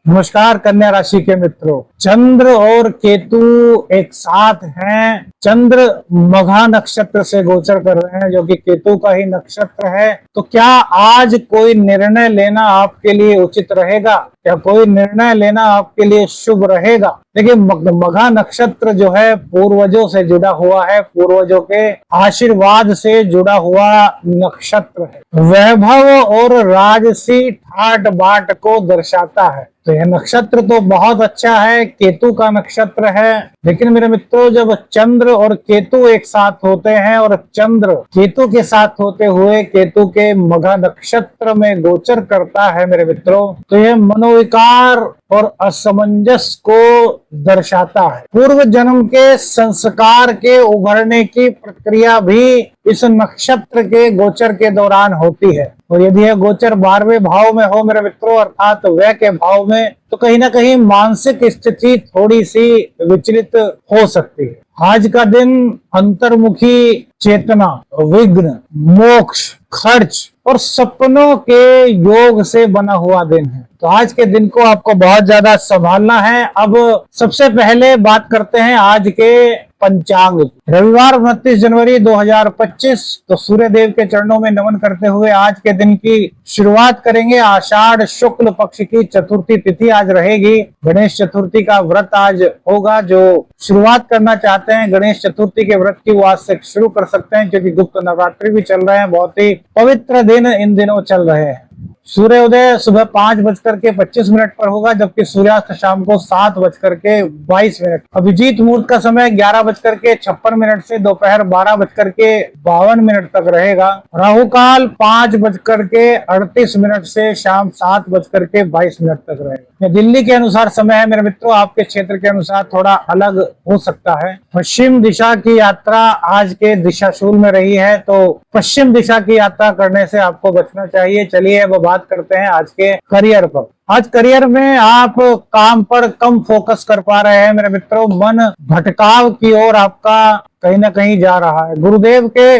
नमस्कार कन्या राशि के मित्रों, चंद्र और केतु एक साथ हैं। चंद्र मघा नक्षत्र से गोचर कर रहे हैं, जो कि केतु का ही नक्षत्र है। तो क्या आज कोई निर्णय लेना आपके लिए उचित रहेगा? क्या कोई निर्णय लेना आपके लिए शुभ रहेगा? देखिए, मघा नक्षत्र जो है पूर्वजों से जुड़ा हुआ है, पूर्वजों के आशीर्वाद से जुड़ा हुआ नक्षत्र है। वैभव और राजसी ठाट बाट को दर्शाता है। तो यह नक्षत्र तो बहुत अच्छा है, केतु का नक्षत्र है। लेकिन मेरे मित्रों, जब चंद्र और केतु एक साथ होते हैं और चंद्र केतु के साथ होते हुए केतु के मघा नक्षत्र में गोचर करता है मेरे मित्रों, तो यह मनोविकार और असमंजस को दर्शाता है। पूर्व जन्म के संस्कार के उभरने की प्रक्रिया भी इस नक्षत्र के गोचर के दौरान होती है। और यदि यह गोचर 12वें भाव में हो मेरे मित्रों, अर्थात व्यय के भाव में, तो कहीं ना कहीं मानसिक स्थिति थोड़ी सी विचलित हो सकती है। आज का दिन अंतर्मुखी चेतना, विघ्न, मोक्ष, खर्च और सपनों के योग से बना हुआ दिन है। तो आज के दिन को आपको बहुत ज्यादा संभालना है। अब सबसे पहले बात करते हैं आज के पंचांग। रविवार 29 जनवरी 2025, तो सूर्य देव के चरणों में नमन करते हुए आज के दिन की शुरुआत करेंगे। आषाढ़ शुक्ल पक्ष की चतुर्थी तिथि आज रहेगी। गणेश चतुर्थी का व्रत आज होगा। जो शुरुआत करना चाहते हैं गणेश चतुर्थी के व्रत की, वो आज से शुरू कर सकते हैं, क्योंकि गुप्त नवरात्रि भी चल रहे हैं। बहुत ही पवित्र दिन इन दिनों चल रहे हैं। सूर्योदय सुबह 5:25 पर होगा, जबकि सूर्यास्त शाम को 7:22। अभिजीत मुहूर्त का समय 11:56 से दोपहर 12:52 तक रहेगा। राहु काल 5:38 से शाम 7:22 तक रहेगा। दिल्ली के अनुसार समय है मेरे मित्रों, आपके क्षेत्र के अनुसार थोड़ा अलग हो सकता है। पश्चिम दिशा की यात्रा आज के दिशाशूल में रही है, तो पश्चिम दिशा की यात्रा करने से आपको बचना चाहिए। चलिए अब बात करते हैं आज के करियर पर। आज करियर में आप काम पर कम फोकस कर पा रहे हैं मेरे मित्रों। मन भटकाव की ओर आपका कहीं ना कहीं जा रहा है। गुरुदेव के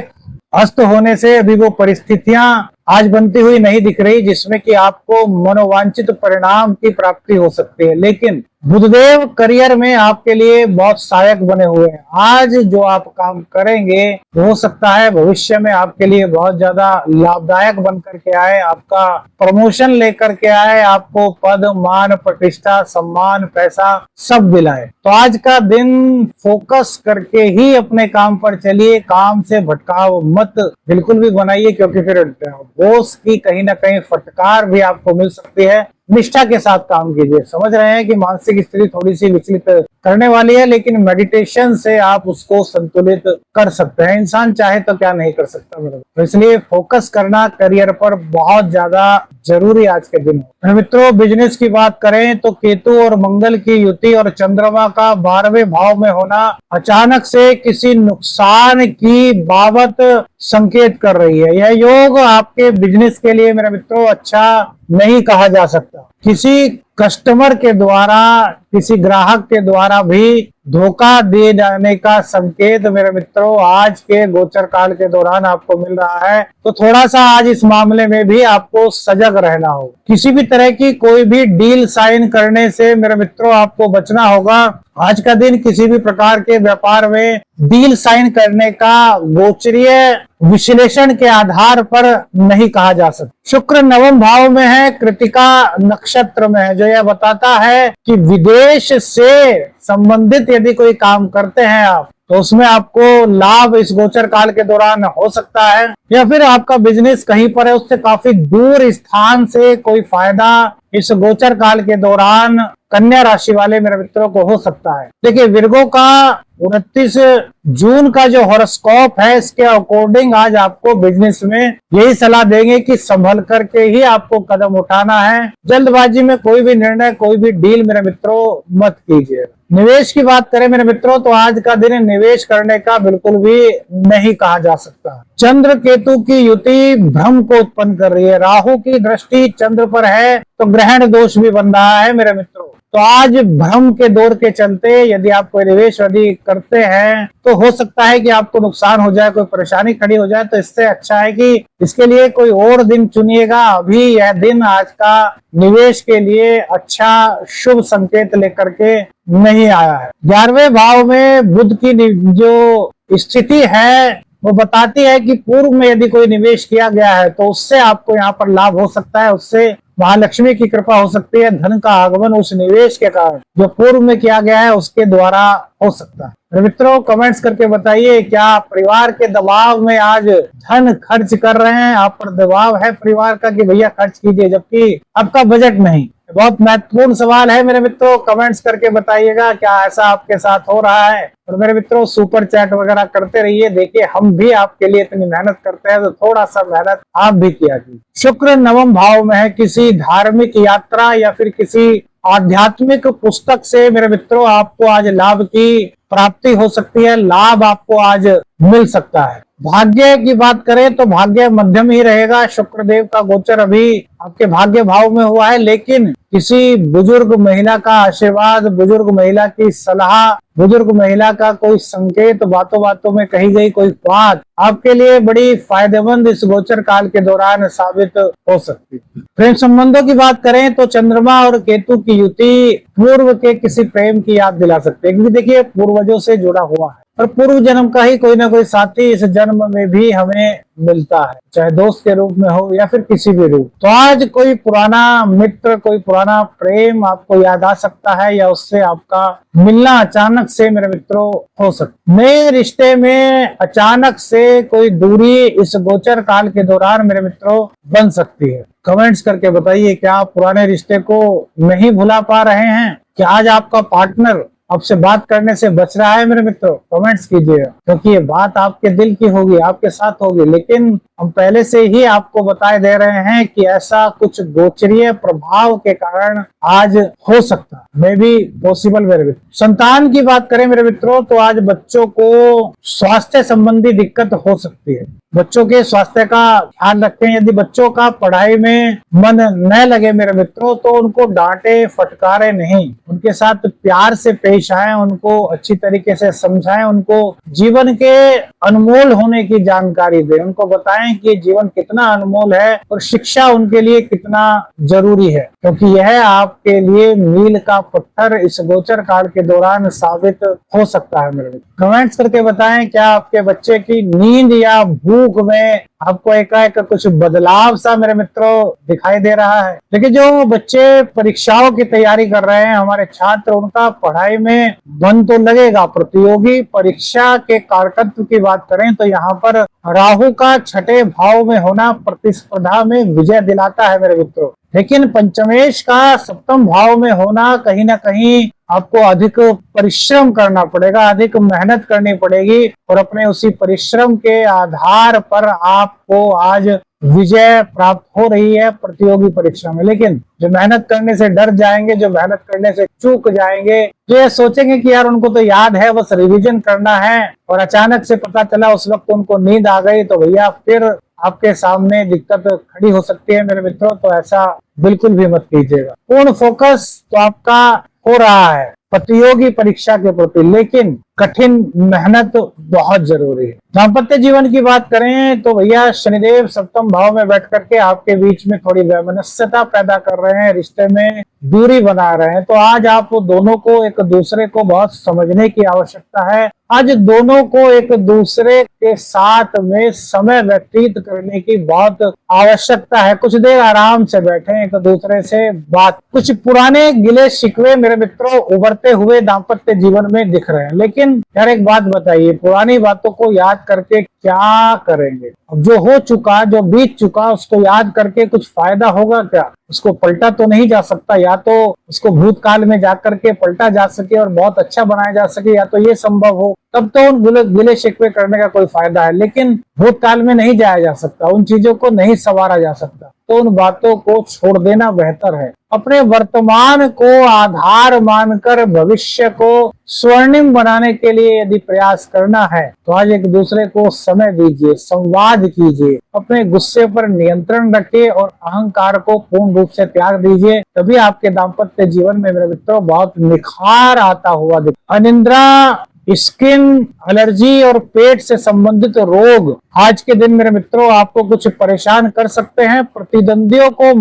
अस्त होने से अभी वो परिस्थितियां आज बनती हुई नहीं दिख रही जिसमें कि आपको मनोवांछित परिणाम की प्राप्ति हो सकती है। लेकिन बुधदेव करियर में आपके लिए बहुत सहायक बने हुए हैं। आज जो आप काम करेंगे हो सकता है भविष्य में आपके लिए बहुत ज्यादा लाभदायक बन करके आए, आपका प्रमोशन लेकर के आए, आपको पद, मान, प्रतिष्ठा, सम्मान, पैसा सब दिलाए। तो आज का दिन फोकस करके ही अपने काम पर चलिए। काम से भटकाव मत बिल्कुल भी बनाइए, क्योंकि फिर बॉस की कहीं ना कहीं फटकार भी आपको मिल सकती है। निष्ठा के साथ काम कीजिए। समझ रहे हैं कि मानसिक स्थिति थोड़ी सी विचलित करने वाली है, लेकिन मेडिटेशन से आप उसको संतुलित कर सकते हैं। इंसान चाहे तो क्या नहीं कर सकता मेरे। तो इसलिए फोकस करना करियर पर बहुत ज्यादा जरूरी आज के दिन है। मित्रों, बिजनेस की बात करें तो केतु और मंगल की युति और चंद्रमा का 12वें भाव में होना अचानक से किसी नुकसान की बाबत संकेत कर रही है। यह योग आपके बिजनेस के लिए मेरे मित्रों अच्छा नहीं कहा जा सकता। किसी कस्टमर के द्वारा, किसी ग्राहक के द्वारा भी धोखा दिए जाने का संकेत मेरे मित्रों आज के गोचर काल के दौरान आपको मिल रहा है। तो थोड़ा सा आज इस मामले में भी आपको सजग रहना होगा। किसी भी तरह की कोई भी डील साइन करने से मेरे मित्रों आपको बचना होगा। आज का दिन किसी भी प्रकार के व्यापार में डील साइन करने का गोचरीय विश्लेषण के आधार पर नहीं कहा जा सकता। शुक्र नवम भाव में है, कृतिका नक्षत्र में है, जो यह बताता है कि विदेश से संबंधित यदि कोई काम करते हैं आप, तो उसमें आपको लाभ इस गोचर काल के दौरान हो सकता है। या फिर आपका बिजनेस कहीं पर है, उससे काफी दूर स्थान से कोई फायदा इस गोचर काल के दौरान कन्या राशि वाले मेरे मित्रों को हो सकता है। देखिए, विर्गो का 29 जून का जो हॉरोस्कोप है, इसके अकॉर्डिंग आज आपको बिजनेस में यही सलाह देंगे कि संभल करके ही आपको कदम उठाना है। जल्दबाजी में कोई भी निर्णय, कोई भी डील मेरे मित्रों मत कीजिए। निवेश की बात करें मेरे मित्रों, तो आज का दिन निवेश करने का बिल्कुल भी नहीं कहा जा सकता। चंद्र केतु की युति भ्रम को उत्पन्न कर रही है। राहु की दृष्टि चंद्र पर है, तो ग्रहण दोष भी बन रहा है मेरे मित्रों। तो आज भ्रम के दौर के चलते यदि आप कोई निवेश यदि करते हैं तो हो सकता है कि आपको नुकसान हो जाए, कोई परेशानी खड़ी हो जाए। तो इससे अच्छा है कि इसके लिए कोई और दिन चुनिएगा। अभी यह दिन आज का निवेश के लिए अच्छा शुभ संकेत लेकर के नहीं आया है। 11वें भाव में बुध की जो स्थिति है वो बताती है कि पूर्व में यदि कोई निवेश किया गया है तो उससे आपको यहाँ पर लाभ हो सकता है, उससे महालक्ष्मी की कृपा हो सकती है। धन का आगमन उस निवेश के कारण जो पूर्व में किया गया है उसके द्वारा हो सकता है। मित्रों, कमेंट्स करके बताइए, क्या परिवार के दबाव में आज धन खर्च कर रहे हैं? आप पर दबाव है परिवार का कि भैया खर्च कीजिए, जबकि आपका बजट नहीं। बहुत महत्वपूर्ण सवाल है मेरे मित्रों, कमेंट्स करके बताइएगा क्या ऐसा आपके साथ हो रहा है। और मेरे मित्रों, सुपर चैट वगैरह करते रहिए। देखिए, हम भी आपके लिए इतनी मेहनत करते हैं तो थोड़ा सा मेहनत आप भी किया कीजिए। शुक्र नवम भाव में है, किसी धार्मिक यात्रा या फिर किसी आध्यात्मिक पुस्तक से मेरे मित्रों आपको आज लाभ की प्राप्ति हो सकती है, लाभ आपको आज मिल सकता है। भाग्य की बात करें तो भाग्य मध्यम ही रहेगा। शुक्रदेव का गोचर अभी आपके भाग्य भाव में हुआ है, लेकिन किसी बुजुर्ग महिला का आशीर्वाद, बुजुर्ग महिला की सलाह, बुजुर्ग महिला का कोई संकेत, बातों बातों में कही गई कोई बात आपके लिए बड़ी फायदेमंद इस गोचर काल के दौरान साबित हो सकती है। प्रेम संबंधों की बात करें तो चंद्रमा और केतु की युति पूर्व के किसी प्रेम की याद दिला सकते हैं, क्योंकि देखिए पूर्वजों से जुड़ा हुआ है और पूर्व जन्म का ही कोई ना कोई साथी इस जन्म में भी हमें मिलता है, चाहे दोस्त के रूप में हो या फिर किसी भी रूप। तो आज कोई पुराना मित्र, कोई पुराना प्रेम आपको याद आ सकता है या उससे आपका मिलना अचानक से मेरे मित्रों हो सकता है। नए रिश्ते में अचानक से कोई दूरी इस गोचर काल के दौरान मेरे मित्रों बन सकती है। कमेंट्स करके बताइए, क्या आप पुराने रिश्ते को नहीं भुला पा रहे हैं? क्या आज आपका पार्टनर आपसे बात करने से बच रहा है? मेरे मित्रों, कमेंट्स कीजिएगा, क्योंकि ये बात आपके दिल की होगी, आपके साथ होगी। लेकिन हम पहले से ही आपको बताए दे रहे हैं कि ऐसा कुछ गोचरीय प्रभाव के कारण आज हो सकता है, मे बी पॉसिबल। मेरे मित्रों, संतान की बात करें मेरे मित्रों तो आज बच्चों को स्वास्थ्य संबंधी दिक्कत हो सकती है। बच्चों के स्वास्थ्य का ध्यान रखें। यदि बच्चों का पढ़ाई में मन न लगे मेरे मित्रों तो उनको डांटे फटकारे नहीं, उनके साथ प्यार से पेश आए, उनको अच्छी तरीके से समझाएं, उनको जीवन के अनमोल होने की जानकारी दें, उनको बताएं कि जीवन कितना अनमोल है और शिक्षा उनके लिए कितना जरूरी है, क्योंकि यह आपके लिए मील का पत्थर इस गोचर काल के दौरान साबित हो सकता है। मेरे मित्र, कमेंट्स करके बताएं, क्या आपके बच्चे की नींद या भूख में आपको एकाएक कुछ बदलाव सा मेरे मित्रों दिखाई दे रहा है? देखिए, जो बच्चे परीक्षाओं की तैयारी कर रहे हैं, हमारे छात्र, उनका पढ़ाई में मन तो लगेगा। प्रतियोगी परीक्षा के कारकत्व की बात करें तो यहाँ पर राहु का छठे भाव में होना प्रतिस्पर्धा में विजय दिलाता है मेरे मित्रों। लेकिन पंचमेश का सप्तम भाव में होना कहीं ना कहीं आपको अधिक परिश्रम करना पड़ेगा, अधिक मेहनत करनी पड़ेगी और अपने उसी परिश्रम के आधार पर आपको आज विजय प्राप्त हो रही है प्रतियोगी परीक्षा में। लेकिन जो मेहनत करने से डर जाएंगे, जो मेहनत करने से चूक जाएंगे, जो ये सोचेंगे कि यार उनको तो याद है, बस रिवीजन करना है, और अचानक से पता चला उस वक्त उनको नींद आ गई, तो भैया फिर आपके सामने दिक्कत खड़ी हो सकती है मेरे मित्रों। तो ऐसा बिल्कुल भी मत कीजिएगा। पूर्ण फोकस तो आपका हो रहा है प्रतियोगी परीक्षा के प्रति, लेकिन कठिन मेहनत बहुत जरूरी है। दाम्पत्य जीवन की बात करें तो भैया शनिदेव सप्तम भाव में बैठ करके आपके बीच में थोड़ी वैमनस्यता पैदा कर रहे हैं, रिश्ते में दूरी बना रहे हैं। तो आज आप दोनों को एक दूसरे को बहुत समझने की आवश्यकता है। आज दोनों को एक दूसरे के साथ में समय व्यतीत करने की बहुत आवश्यकता है। कुछ देर आराम से बैठे, एक दूसरे से बात। कुछ पुराने गिले शिकवे मेरे मित्रों उभरते हुए दाम्पत्य जीवन में दिख रहे हैं। लेकिन यार एक बात बताइए, पुरानी बातों को याद करके क्या करेंगे? अब जो हो चुका, जो बीत चुका, उसको याद करके कुछ फायदा होगा क्या? उसको पलटा तो नहीं जा सकता। या तो उसको भूतकाल में जाकर के पलटा जा सके और बहुत अच्छा बनाया जा सके, या तो ये संभव हो तब तो उन गिले शिकवे करने का कोई फायदा है, लेकिन भूतकाल में नहीं जाया जा सकता, उन चीजों को नहीं संवारा जा सकता, तो उन बातों को छोड़ देना बेहतर है। अपने वर्तमान को आधार मानकर भविष्य को स्वर्णिम बनाने के लिए यदि प्रयास करना है तो आज एक दूसरे को समय दीजिए, संवाद कीजिए, अपने गुस्से पर नियंत्रण रखिए और अहंकार को पूर्ण रूप से त्याग दीजिए। तभी आपके दाम्पत्य जीवन में मेरे मित्रों बहुत निखार आता हुआ दिखता। अनिद्रा, स्किन एलर्जी और पेट से संबंधित रोग आज के दिन मेरे मित्रों आपको कुछ परेशान कर सकते हैं। प्रतिद्वंदियों को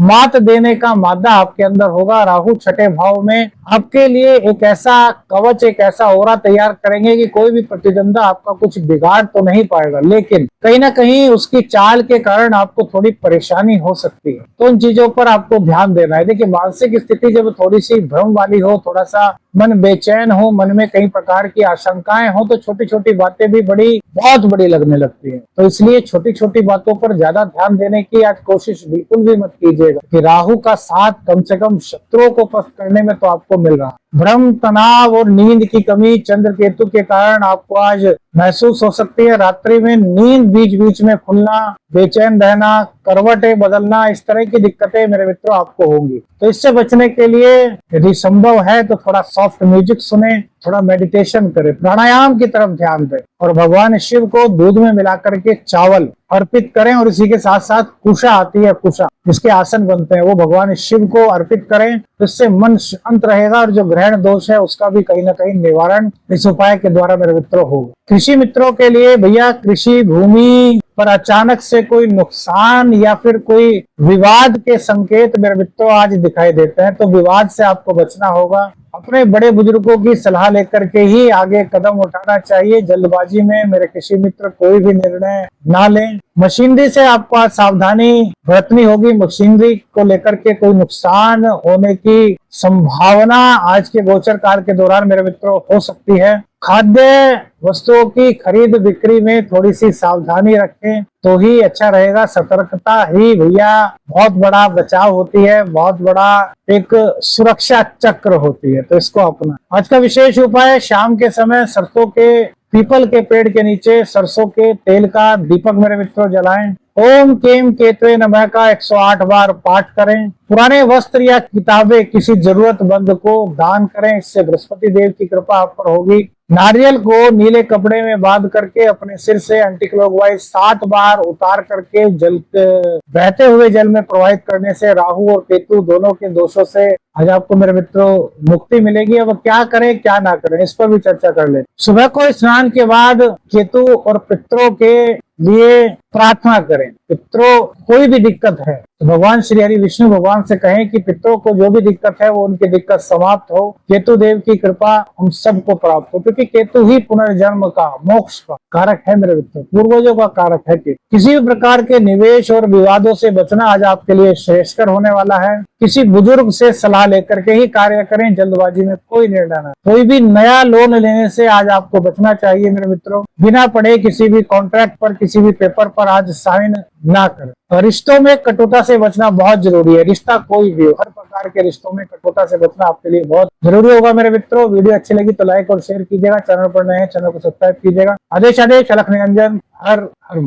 मात देने का मादा आपके अंदर होगा। राहु छठे भाव में आपके लिए एक ऐसा कवच, एक ऐसा ओरा तैयार करेंगे कि कोई भी प्रतिद्वंदा आपका कुछ बिगाड़ तो नहीं पाएगा, लेकिन कहीं ना कहीं उसकी चाल के कारण आपको थोड़ी परेशानी हो सकती है। तो उन चीजों पर आपको ध्यान देना है। देखिए, मानसिक स्थिति जब थोड़ी सी भ्रम वाली हो, थोड़ा सा मन बेचैन हो, मन में कई प्रकार की आशंकाएं हो, तो छोटी छोटी बातें भी बहुत बड़ी लगने लगती है। तो इसलिए छोटी छोटी बातों पर ज्यादा ध्यान देने की आज कोशिश बिल्कुल भी मत कीजिएगा कि राहु का साथ कम से कम शत्रुओं को पस्त करने में तो आपको मिल रहा है। भ्रम, तनाव और नींद की कमी चंद्र केतु के कारण आपको आज महसूस हो सकती है। रात्रि में नींद बीच बीच में खुलना, बेचैन रहना, करवटें बदलना, इस तरह की दिक्कतें मेरे मित्रों आपको होंगी। तो इससे बचने के लिए यदि संभव है तो थोड़ा सॉफ्ट म्यूजिक सुने, थोड़ा मेडिटेशन करें, प्राणायाम की तरफ ध्यान दें और भगवान शिव को दूध में मिलाकर के चावल अर्पित करें। और इसी के साथ साथ कुशा आती है, कुशा जिसके आसन बनते हैं, वो भगवान शिव को अर्पित करें। इससे मन शांत रहेगा और जो ग्रहण दोष है उसका भी कहीं ना कहीं निवारण इस उपाय के द्वारा मेरे मित्रों होगा। कृषि मित्रों के लिए भैया, कृषि भूमि पर अचानक से कोई नुकसान या फिर कोई विवाद के संकेत मेरे मित्रों आज दिखाई देते हैं, तो विवाद से आपको बचना होगा। अपने बड़े बुजुर्गों की सलाह लेकर के ही आगे कदम उठाना चाहिए। जल्दबाजी में मेरे कृषि मित्र कोई भी निर्णय ना लें। मशीनरी से आपको सावधानी बरतनी होगी। मशीनरी को लेकर के कोई नुकसान होने की संभावना आज के गोचर काल के दौरान मेरे मित्रों हो सकती है। खाद्य वस्तुओं की खरीद बिक्री में थोड़ी सी सावधानी रखें तो ही अच्छा रहेगा। सतर्कता ही भैया बहुत बड़ा बचाव होती है, बहुत बड़ा एक सुरक्षा चक्र होती है, तो इसको अपना। आज का विशेष उपाय, शाम के समय सरसों के, पीपल के पेड़ के नीचे सरसों के तेल का दीपक मेरे मित्रों जलाएं। ओम केम केतवे नमः का 108 बार पाठ करें। पुराने वस्त्र या किताबें किसी जरूरतमंद को दान करें, इससे बृहस्पति देव की कृपा आप पर होगी। नारियल को नीले कपड़े में बांध करके अपने सिर से एंटी क्लॉकवाइज 7 बार उतार करके जल, बहते हुए जल में प्रवाहित करने से राहु और केतु दोनों के दोषों से आज आपको मेरे मित्रों मुक्ति मिलेगी। अब क्या करें क्या ना करें, इस पर भी चर्चा कर ले। सुबह को स्नान के बाद केतु और पितरों के लिए प्रार्थना करें। पितरों कोई भी दिक्कत है तो भगवान श्री हरि विष्णु भगवान से कहें कि पितरों को जो भी दिक्कत है वो उनकी दिक्कत समाप्त हो, केतु देव की कृपा हम सबको प्राप्त हो, क्योंकि केतु ही पुनर्जन्म का, मोक्ष का कारक है मेरे मित्रों, पूर्वजों का कारक है। किसी भी प्रकार के निवेश और विवादों से बचना आज आपके लिए श्रेयस्कर होने वाला है। किसी बुजुर्ग से सलाह लेकर के ही कार्य करें, जल्दबाजी में कोई निर्णय न। कोई भी नया लोन लेने से आज आपको बचना चाहिए मेरे मित्रों। बिना पढ़े किसी भी कॉन्ट्रैक्ट पर, किसी भी पेपर पर आज साइन ना करें। रिश्तों में कटुता से बचना बहुत जरूरी है। रिश्ता कोई भी हो, हर प्रकार के रिश्तों में कटुता से बचना आपके लिए बहुत जरूरी होगा मेरे मित्रों। वीडियो अच्छी लगी तो लाइक और शेयर कीजिएगा। चैनल पर नए हैं, चैनल को सब्सक्राइब कीजिएगा। आदेश अलख निरंजन, हर हर